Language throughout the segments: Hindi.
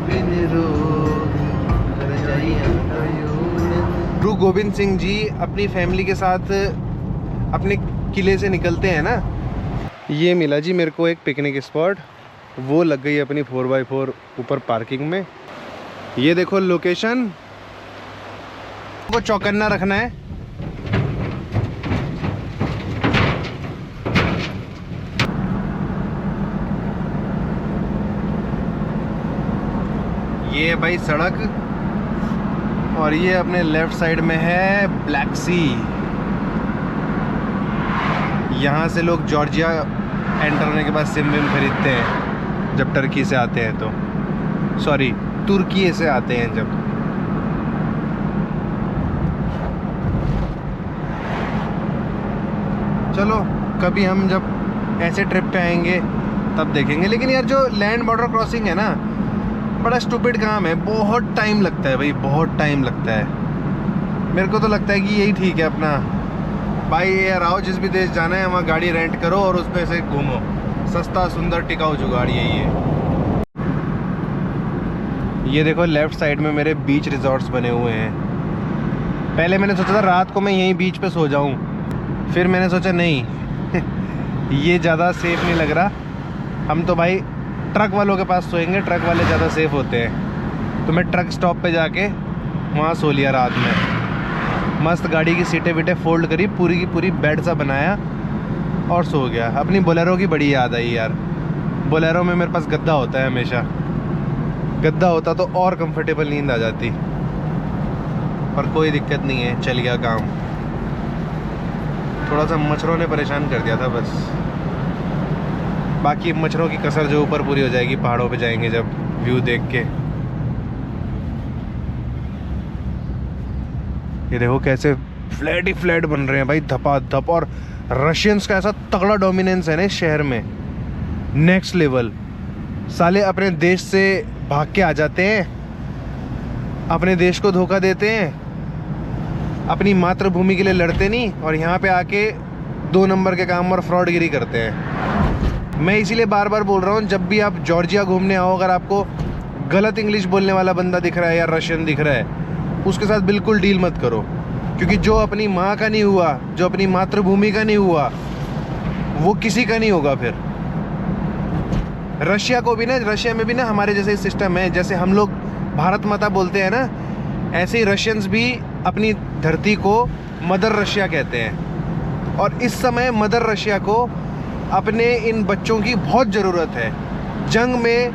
भी निरोग गुरु गोविंद सिंह जी अपनी फैमिली के साथ अपने किले से निकलते हैं ना। ये मिला जी मेरे को एक पिकनिक स्पॉट, वो लग गई अपनी 4x4 ऊपर पार्किंग में। ये देखो लोकेशन, को चौकन्ना रखना है। ये भाई सड़क, और ये अपने लेफ्ट साइड में है ब्लैक सी। यहाँ से लोग जॉर्जिया एंटर होने के बाद सिम विम खरीदते हैं जब टर्की से आते हैं, तो सॉरी तुर्की से आते हैं जब। चलो कभी हम जब ऐसे ट्रिप पे आएंगे तब देखेंगे। लेकिन यार जो लैंड बॉर्डर क्रॉसिंग है ना, बड़ा स्टूपिड काम है, बहुत टाइम लगता है भाई, बहुत टाइम लगता है। मेरे को तो लगता है कि यही ठीक है अपना, बाई एयर आओ, जिस भी देश जाना है वहाँ गाड़ी रेंट करो और उस पर से घूमो। सस्ता सुंदर टिकाऊ जुगाड़ यही है। ये देखो लेफ्ट साइड में मेरे बीच रिजॉर्ट्स बने हुए हैं। पहले मैंने सोचा था रात को मैं यहीं बीच पे सो जाऊं, फिर मैंने सोचा नहीं ये ज़्यादा सेफ़ नहीं लग रहा, हम तो भाई ट्रक वालों के पास सोएंगे, ट्रक वाले ज़्यादा सेफ़ होते हैं। तो मैं ट्रक स्टॉप पे जाके वहाँ सो लिया रात में। मस्त गाड़ी की सीटें वीटें फोल्ड करी, पूरी की पूरी बेड सा बनाया और सो गया। अपनी बोलेरो की बड़ी याद आई यार। बोलेरो में मेरे पास गद्दा होता है हमेशा, गद्दा होता तो और कंफर्टेबल नींद आ जाती। पर कोई दिक्कत नहीं है, चल गया काम। थोड़ा सा मच्छरों ने परेशान कर दिया था बस, बाकी मच्छरों की कसर जो ऊपर पूरी हो जाएगी पहाड़ों पे जाएंगे जब व्यू देख के। ये देखो कैसे फ्लैट ही फ्लैट बन रहे हैं भाई, धपाधप। और रशियंस का ऐसा तगड़ा डोमिनेंस है ना इस शहर में, नेक्स्ट लेवल। साले अपने देश से भाग के आ जाते हैं, अपने देश को धोखा देते हैं, अपनी मातृभूमि के लिए लड़ते नहीं, और यहाँ पे आके 2 नंबर के काम और फ्रॉडगिरी करते हैं। मैं इसीलिए बार बार बोल रहा हूँ, जब भी आप जॉर्जिया घूमने आओ, अगर आपको गलत इंग्लिश बोलने वाला बंदा दिख रहा है या रशियन दिख रहा है, उसके साथ बिल्कुल डील मत करो। क्योंकि जो अपनी माँ का नहीं हुआ, जो अपनी मातृभूमि का नहीं हुआ, वो किसी का नहीं होगा फिर। रशिया को भी ना, रशिया में भी ना हमारे जैसे सिस्टम है, जैसे हम लोग भारत माता बोलते हैं ना, ऐसे ही रशियंस भी अपनी धरती को मदर रशिया कहते हैं। और इस समय मदर रशिया को अपने इन बच्चों की बहुत ज़रूरत है जंग में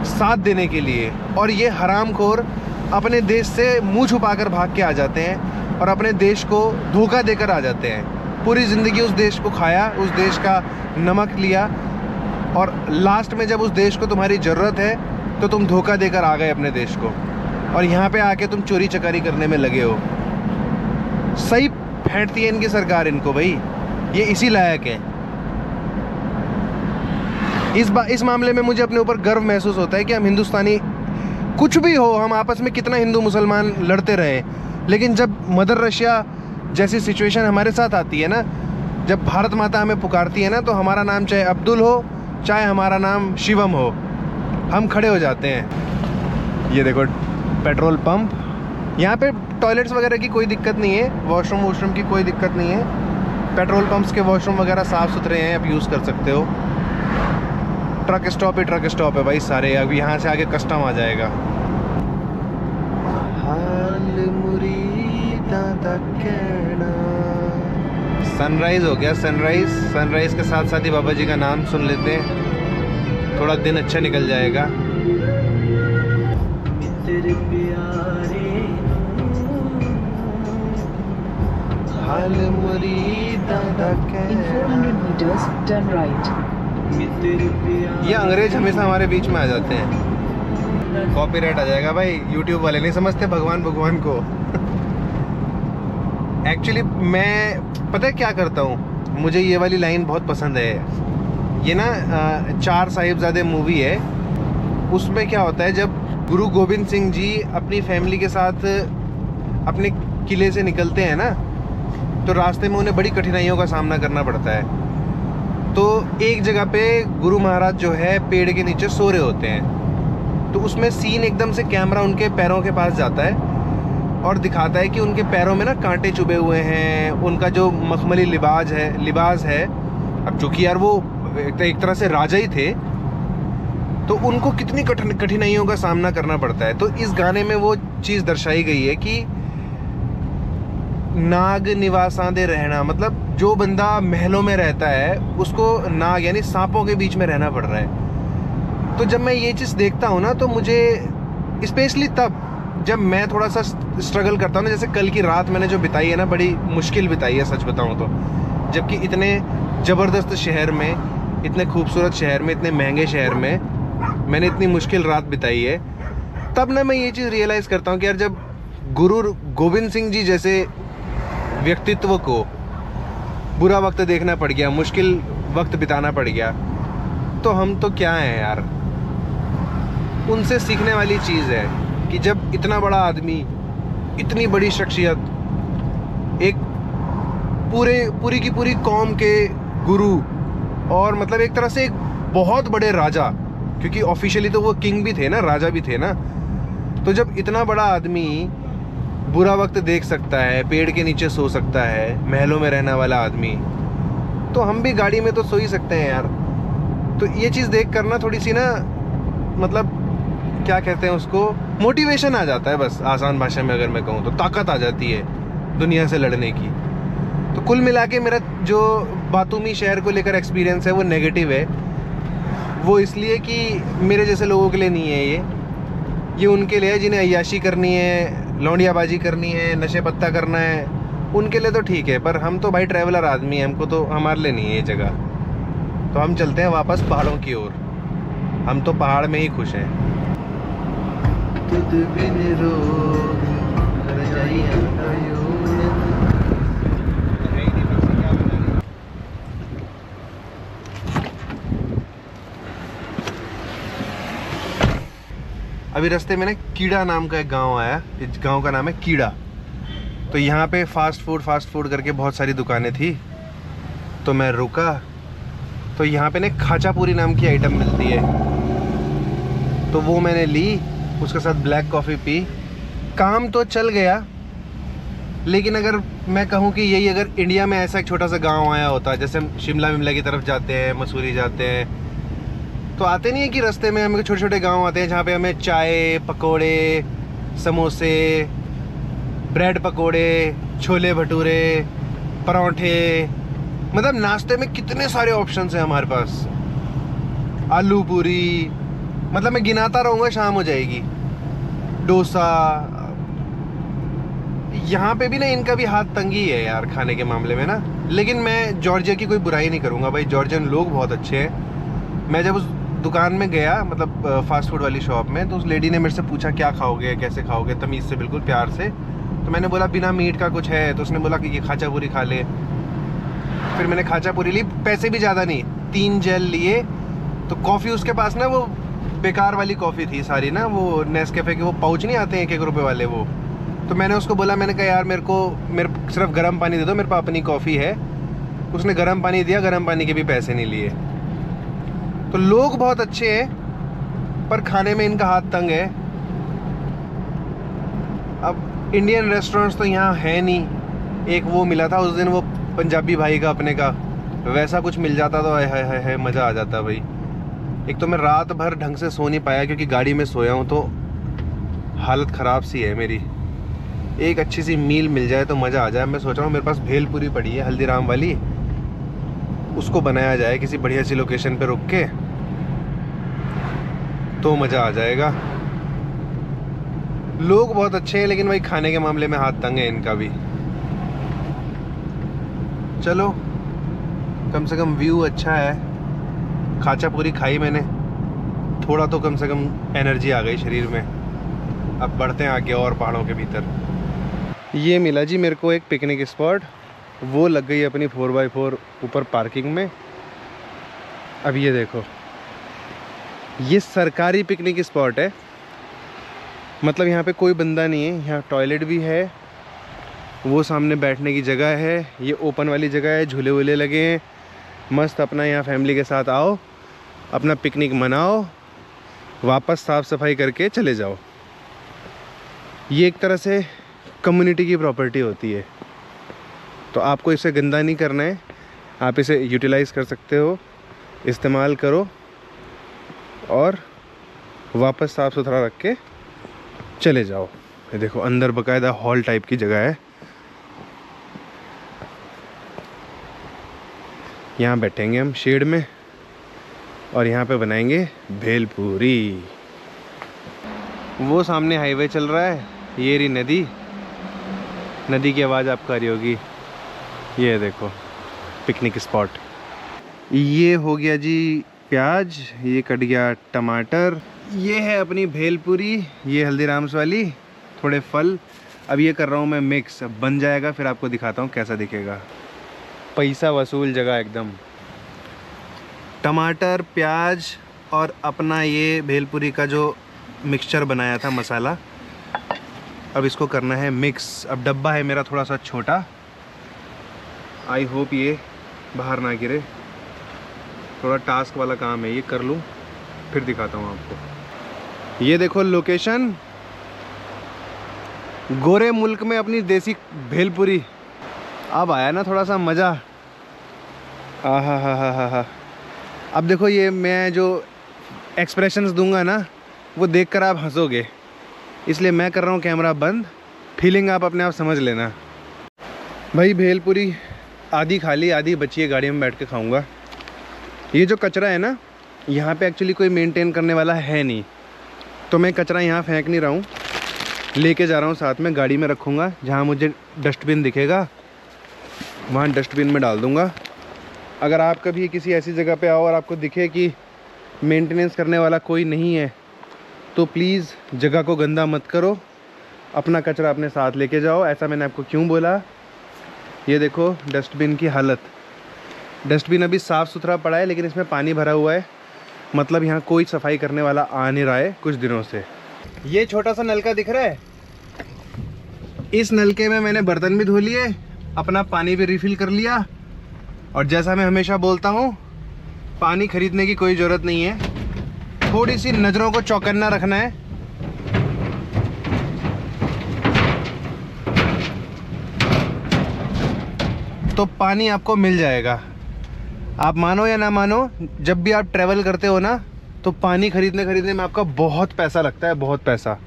साथ देने के लिए। और ये हरामखोर अपने देश से मुंह छुपाकर भाग के आ जाते हैं और अपने देश को धोखा देकर आ जाते हैं। पूरी ज़िंदगी उस देश को खाया, उस देश का नमक लिया, और लास्ट में जब उस देश को तुम्हारी ज़रूरत है तो तुम धोखा देकर आ गए अपने देश को, और यहाँ पे आके तुम चोरी चकारी करने में लगे हो। सही फेंटती है इनकी सरकार इनको भाई, ये इसी लायक है। इस मामले में मुझे अपने ऊपर गर्व महसूस होता है कि हम हिंदुस्तानी, कुछ भी हो, हम आपस में कितना हिंदू मुसलमान लड़ते रहे, लेकिन जब मदर रशिया जैसी सिचुएशन हमारे साथ आती है ना, जब भारत माता हमें पुकारती है ना, तो हमारा नाम चाहे अब्दुल हो, चाहे हमारा नाम शिवम हो, हम खड़े हो जाते हैं। ये देखो पेट्रोल पंप, यहाँ पे टॉयलेट्स वगैरह की कोई दिक्कत नहीं है, वॉशरूम की कोई दिक्कत नहीं है। पेट्रोल पंप्स के वॉशरूम वगैरह साफ़ सुथरे हैं, आप यूज़ कर सकते हो। ट्रक स्टॉप ही ट्रक स्टॉप है भाई सारे। अब यहाँ से आगे कस्टम आ जाएगा। सनराइज़ हो गया, सनराइज़ के साथ साथ ही बाबा जी का नाम सुन लेते हैं, थोड़ा दिन अच्छा निकल जाएगा। हाल मुरीदा In 400 meters, turn right. ये अंग्रेज हमेशा हमारे बीच में आ जाते हैं, कॉपीराइट आ जाएगा भाई। यूट्यूब वाले नहीं समझते भगवान को। एक्चुअली मैं पता है क्या करता हूँ, मुझे ये वाली लाइन बहुत पसंद है। ये ना 4 साहिबजादे मूवी है, उसमें क्या होता है, जब गुरु गोविंद सिंह जी अपनी फैमिली के साथ अपने किले से निकलते हैं ना, तो रास्ते में उन्हें बड़ी कठिनाइयों का सामना करना पड़ता है। तो एक जगह पे गुरु महाराज जो है पेड़ के नीचे सो रहे होते हैं, तो उसमें सीन एकदम से कैमरा उनके पैरों के पास जाता है और दिखाता है कि उनके पैरों में ना कांटे चुभे हुए हैं, उनका जो मखमली लिबास है। अब चूँकि यार वो एक तरह से राजा ही थे, तो उनको कितनी कठिनाइयों का सामना करना पड़ता है। तो इस गाने में वो चीज़ दर्शाई गई है कि नाग निवासां दे रहना, मतलब जो बंदा महलों में रहता है उसको नाग यानी सांपों के बीच में रहना पड़ रहा है। तो जब मैं ये चीज़ देखता हूँ ना, तो मुझे स्पेशली तब जब मैं थोड़ा सा स्ट्रगल करता हूँ ना, जैसे कल की रात मैंने जो बिताई है ना, बड़ी मुश्किल बिताई है सच बताऊँ तो। जबकि इतने ज़बरदस्त शहर में, इतने खूबसूरत शहर में, इतने महंगे शहर में मैंने इतनी मुश्किल रात बिताई है, तब ना मैं ये चीज़ रियलाइज़ करता हूँ कि यार जब गुरु गोविंद सिंह जी जैसे व्यक्तित्व को बुरा वक्त देखना पड़ गया, मुश्किल वक्त बिताना पड़ गया, तो हम तो क्या हैं यार। उनसे सीखने वाली चीज़ है कि जब इतना बड़ा आदमी, इतनी बड़ी शख्सियत, एक पूरी की पूरी कौम के गुरु, और मतलब एक तरह से एक बहुत बड़े राजा, क्योंकि ऑफिशियली तो वो किंग भी थे ना, राजा भी थे ना, तो जब इतना बड़ा आदमी बुरा वक्त देख सकता है, पेड़ के नीचे सो सकता है, महलों में रहने वाला आदमी, तो हम भी गाड़ी में तो सो ही सकते हैं यार। तो ये चीज़ देख कर ना थोड़ी सी ना, मतलब क्या कहते हैं उसको, मोटिवेशन आ जाता है, बस आसान भाषा में अगर मैं कहूँ तो ताकत आ जाती है दुनिया से लड़ने की। तो कुल मिला के मेरा जो बातूमी शहर को लेकर एक्सपीरियंस है वो नेगेटिव है। वो इसलिए कि मेरे जैसे लोगों के लिए नहीं है ये उनके लिए है जिन्हें अय्याशी करनी है, लौंडियाबाजी करनी है, नशे पत्ता करना है, उनके लिए तो ठीक है। पर हम तो भाई ट्रैवलर आदमी हैं, हमको तो, हमारे लिए नहीं है ये जगह। तो हम चलते हैं वापस पहाड़ों की ओर। हम तो पहाड़ में ही खुश हैं। अभी रास्ते में ना कीड़ा नाम का एक गांव आया, इस गांव का नाम है कीड़ा। तो यहाँ पे फास्ट फूड करके बहुत सारी दुकानें थी, तो मैं रुका। तो यहाँ पे ना खाचा पूरी नाम की आइटम मिलती है, तो वो मैंने ली, उसके साथ ब्लैक कॉफ़ी पी। काम तो चल गया, लेकिन अगर मैं कहूँ कि यही अगर इंडिया में ऐसा एक छोटा सा गांव आया होता, जैसे हम शिमला विमला की तरफ जाते हैं, मसूरी जाते हैं, तो आते नहीं है कि रास्ते में हमें छोटे छोटे गांव आते हैं जहाँ पे हमें चाय, पकोड़े, समोसे, ब्रेड पकोड़े, छोले भटूरे, पराठे, मतलब नाश्ते में कितने सारे ऑप्शंस हैं हमारे पास, आलू पूरी, मतलब मैं गिनाता रहूँगा शाम हो जाएगी, डोसा। यहाँ पे भी ना इनका भी हाथ तंगी है यार खाने के मामले में ना। लेकिन मैं जॉर्जिया की कोई बुराई नहीं करूँगा भाई, जॉर्जियन लोग बहुत अच्छे हैं। मैं जब उस दुकान में गया, मतलब फास्ट फूड वाली शॉप में, तो उस लेडी ने मेरे से पूछा क्या खाओगे, कैसे खाओगे, तमीज़ से, बिल्कुल प्यार से। तो मैंने बोला बिना मीट का कुछ है, तो उसने बोला कि ये खाचा पूरी खा ले। फिर मैंने खाचा पूरी ली, पैसे भी ज़्यादा नहीं, 3 जेल लिए। तो कॉफ़ी उसके पास ना वो बेकार वाली कॉफ़ी थी सारी ना, वो नेस्कैफे के वो पाउच नहीं आते हैं 1-1 रुपये वाले वो। तो मैंने उसको बोला, मैंने कहा यार मेरे सिर्फ गर्म पानी दे दो, मेरे पास अपनी कॉफ़ी है। उसने गर्म पानी दिया, गर्म पानी के भी पैसे नहीं लिए। तो लोग बहुत अच्छे हैं, पर खाने में इनका हाथ तंग है। अब इंडियन रेस्टोरेंट्स तो यहाँ है नहीं। एक वो मिला था उस दिन, वो पंजाबी भाई का अपने का, वैसा कुछ मिल जाता तो है मज़ा आ जाता भाई। एक तो मैं रात भर ढंग से सो नहीं पाया क्योंकि गाड़ी में सोया हूँ, तो हालत ख़राब सी है मेरी। एक अच्छी सी मील मिल जाए तो मज़ा आ जाए। मैं सोच रहा हूँ, मेरे पास भेलपुरी पड़ी है हल्दीराम वाली, उसको बनाया जाए किसी बढ़िया सी लोकेशन पे रुक के, तो मज़ा आ जाएगा। लोग बहुत अच्छे हैं, लेकिन भाई खाने के मामले में हाथ तंग है इनका भी। चलो, कम से कम व्यू अच्छा है। खाचा पूरी खाई मैंने, थोड़ा तो कम से कम एनर्जी आ गई शरीर में। अब बढ़ते हैं आगे और पहाड़ों के भीतर। ये मिला जी मेरे को एक पिकनिक स्पॉट, वो लग गई अपनी 4x4 ऊपर पार्किंग में। अब ये देखो, ये सरकारी पिकनिक स्पॉट है, मतलब यहाँ पे कोई बंदा नहीं है। यहाँ टॉयलेट भी है, वो सामने बैठने की जगह है, ये ओपन वाली जगह है, झूले वूले लगे हैं। मस्त अपना यहाँ फैमिली के साथ आओ, अपना पिकनिक मनाओ, वापस साफ़ सफाई करके चले जाओ। ये एक तरह से कम्युनिटी की प्रॉपर्टी होती है, तो आपको इसे गंदा नहीं करना है। आप इसे यूटिलाइज़ कर सकते हो, इस्तेमाल करो और वापस साफ़ सुथरा रख के चले जाओ। ये देखो अंदर बकायदा हॉल टाइप की जगह है, यहाँ बैठेंगे हम शेड में और यहाँ पे बनाएंगे भेलपूरी। वो सामने हाईवे चल रहा है, ये रही नदी, नदी की आवाज़ आपको आ रही होगी। ये देखो पिकनिक स्पॉट। ये हो गया जी प्याज, ये कट गया टमाटर, ये है अपनी भेलपूरी, ये हल्दीराम्स वाली, थोड़े फल। अब ये कर रहा हूँ मैं मिक्स, अब बन जाएगा फिर आपको दिखाता हूँ कैसा दिखेगा। पैसा वसूल जगह एकदम। टमाटर, प्याज और अपना ये भेलपूरी का जो मिक्सचर बनाया था मसाला, अब इसको करना है मिक्स। अब डब्बा है मेरा थोड़ा सा छोटा, आई होप ये बाहर ना गिरे, थोड़ा टास्क वाला काम है, ये कर लूँ फिर दिखाता हूँ आपको। ये देखो लोकेशन, गोरे मुल्क में अपनी देसी भेलपूरी। अब आया ना थोड़ा सा मज़ा। आहा हा हा हा हा। अब देखो ये मैं जो एक्सप्रेशंस दूंगा ना वो देखकर आप हंसोगे, इसलिए मैं कर रहा हूँ कैमरा बंद, फीलिंग आप अपने आप समझ लेना। भाई भेलपूरी आधी खाली आधी बची है, गाड़ी में बैठ के खाऊंगा। ये जो कचरा है ना, यहाँ पे एक्चुअली कोई मेंटेन करने वाला है नहीं, तो मैं कचरा यहाँ फेंक नहीं रहा हूँ, लेके जा रहा हूँ साथ में, गाड़ी में रखूँगा। जहाँ मुझे डस्टबिन दिखेगा वहाँ डस्टबिन में डाल दूँगा। अगर आप कभी किसी ऐसी जगह पे आओ और आपको दिखे कि मेंटेनेंस करने वाला कोई नहीं है, तो प्लीज़ जगह को गंदा मत करो, अपना कचरा अपने साथ लेके जाओ। ऐसा मैंने आपको क्यों बोला, ये देखो डस्टबिन की हालत। डस्टबिन अभी साफ़ सुथरा पड़ा है लेकिन इसमें पानी भरा हुआ है, मतलब यहाँ कोई सफाई करने वाला आ नहीं रहा है कुछ दिनों से। ये छोटा सा नलका दिख रहा है, इस नलके में मैंने बर्तन भी धो लिए, अपना पानी भी रिफ़िल कर लिया। और जैसा मैं हमेशा बोलता हूँ, पानी खरीदने की कोई ज़रूरत नहीं है, थोड़ी सी नज़रों को चौकन्ना रखना है। तो पानी आपको मिल जाएगा। आप मानो या ना मानो, जब भी आप ट्रैवल करते हो ना, तो पानी खरीदने में आपका बहुत पैसा लगता है, बहुत पैसा,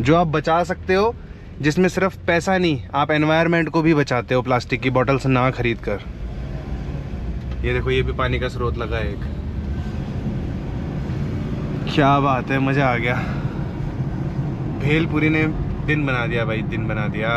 जो आप बचा सकते हो, जिसमें सिर्फ पैसा नहीं, आप एनवायरनमेंट को भी बचाते हो प्लास्टिक की बोतल से ना खरीद कर। ये देखो ये भी पानी का स्रोत लगा है एक, क्या बात है, मज़ा आ गया। भेलपूरी ने दिन बना दिया भाई, दिन बना दिया।